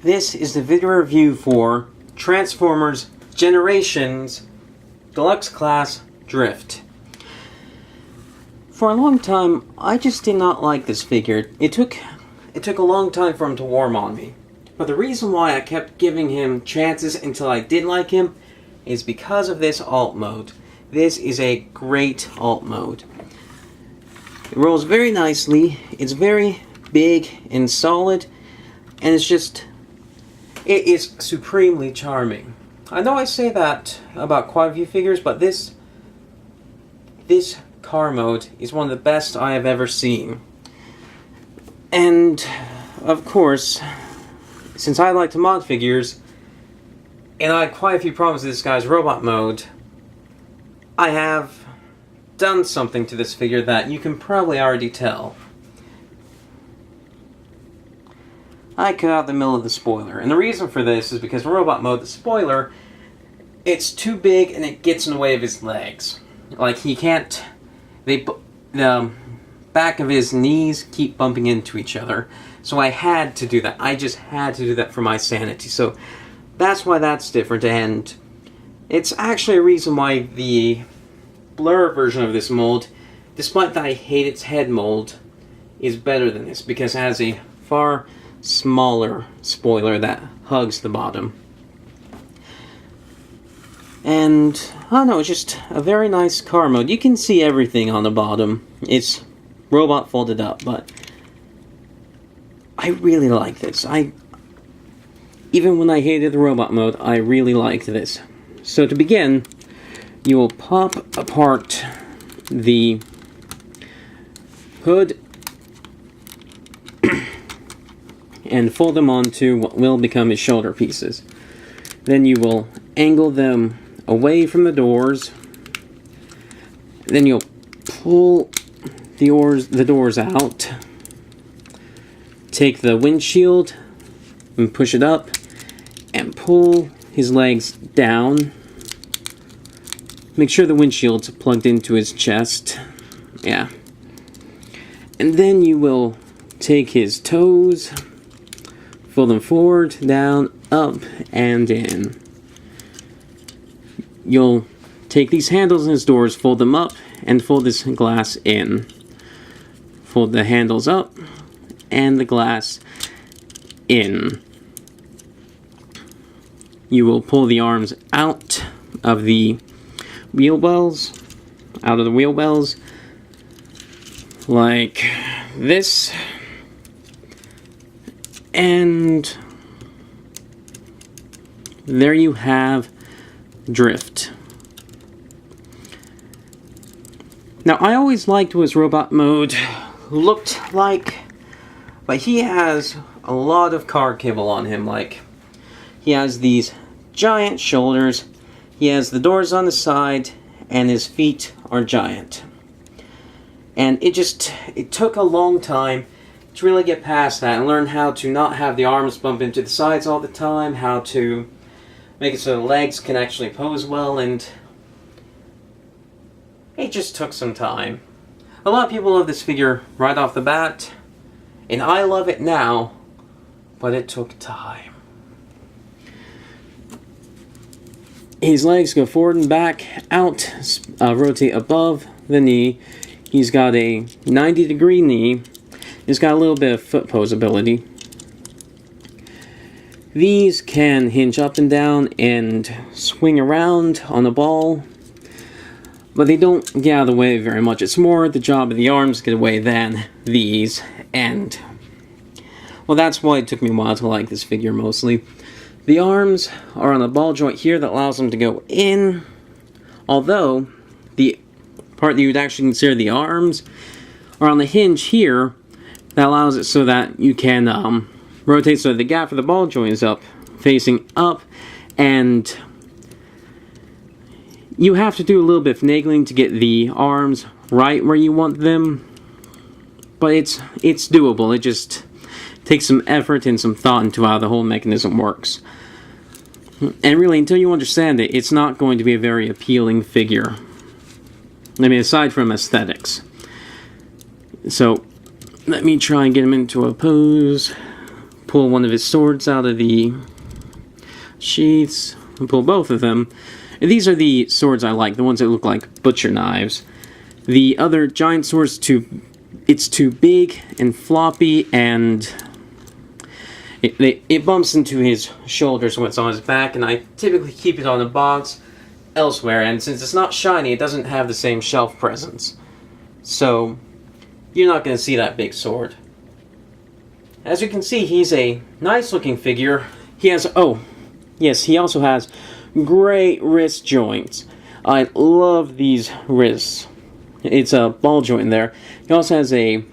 This is the video review for Transformers Generations Deluxe Class Drift. For a long time, I just did not like this figure. It took a long time for him to warm on me. But the reason why I kept giving him chances until I did like him is because of this alt mode. This is a great alt mode. It rolls very nicely, it's very big and solid, and it is supremely charming. I know I say that about quite a few figures, but this car mode is one of the best I have ever seen. And, of course, since I like to mod figures, and I had quite a few problems with this guy's robot mode, I have done something to this figure that you can probably already tell. I cut out the middle of the spoiler, and the reason for this is because in robot mode, the spoiler, it's too big and it gets in the way of his legs. Like, the back of his knees keep bumping into each other. So I had to do that. I just had to do that for my sanity. So that's why that's different, and it's actually a reason why the blur version of this mold, despite that I hate its head mold, is better than this, because it has a far smaller spoiler that hugs the bottom. And, I don't know, it's just a very nice car mode. You can see everything on the bottom. It's robot folded up, but I really like this. Even when I hated the robot mode, I really liked this. So to begin, you will pop apart the hood and fold them onto what will become his shoulder pieces. Then you will angle them away from the doors. Then you'll pull the doors out. Take the windshield and push it up and pull his legs down. Make sure the windshield's plugged into his chest. Yeah. And then you will take his toes, fold them forward, down, up, and in. You'll take these handles in his doors, fold them up, and fold this glass in. Fold the handles up, and the glass in. You will pull the arms out of the wheel wells, like this, and there you have Drift. Now, I always liked what his robot mode looked like, but he has a lot of car cable on him. Like, he has these giant shoulders, he has the doors on the side, and his feet are giant. And it took a long time to really get past that and learn how to not have the arms bump into the sides all the time, how to make it so the legs can actually pose well, and it just took some time. A lot of people love this figure right off the bat, and I love it now, but it took time. His legs go forward and back, out, rotate above the knee. He's got a 90-degree knee. He's got a little bit of foot pose ability. These can hinge up and down and swing around on a ball, but they don't get out of the way very much. It's more the job of the arms to get away than these, and well, that's why it took me a while to like this figure mostly. The arms are on a ball joint here that allows them to go in, although the part that you would actually consider the arms are on the hinge here that allows it so that you can rotate so the gap for the ball joint is up, facing up, and you have to do a little bit of finagling to get the arms right where you want them, but it's doable. It just takes some effort and some thought into how the whole mechanism works. And really, until you understand it, it's not going to be a very appealing figure. I mean, aside from aesthetics. So, let me try and get him into a pose. pull one of his swords out of the sheaths, and pull both of them. And these are the swords I like, the ones that look like butcher knives. The other giant sword's it's too big and floppy, and it bumps into his shoulders when it's on his back, and I typically keep it on a box elsewhere, and since it's not shiny, it doesn't have the same shelf presence. So, you're not going to see that big sword. As you can see, he's a nice looking figure. He has, oh, yes, he also has great wrist joints. I love these wrists. It's a ball joint there. He also has a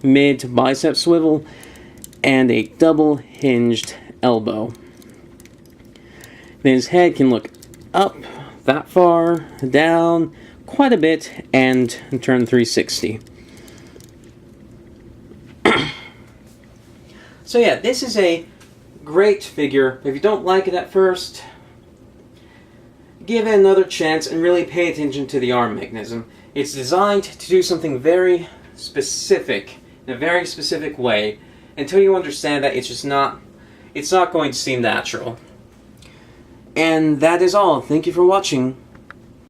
mid bicep swivel and a double hinged elbow. Then his head can look up that far, down quite a bit, and turn 360. So yeah, this is a great figure. If you don't like it at first, give it another chance and really pay attention to the arm mechanism. It's designed to do something very specific, in a very specific way. Until you understand that, it's not going to seem natural. And that is all. Thank you for watching.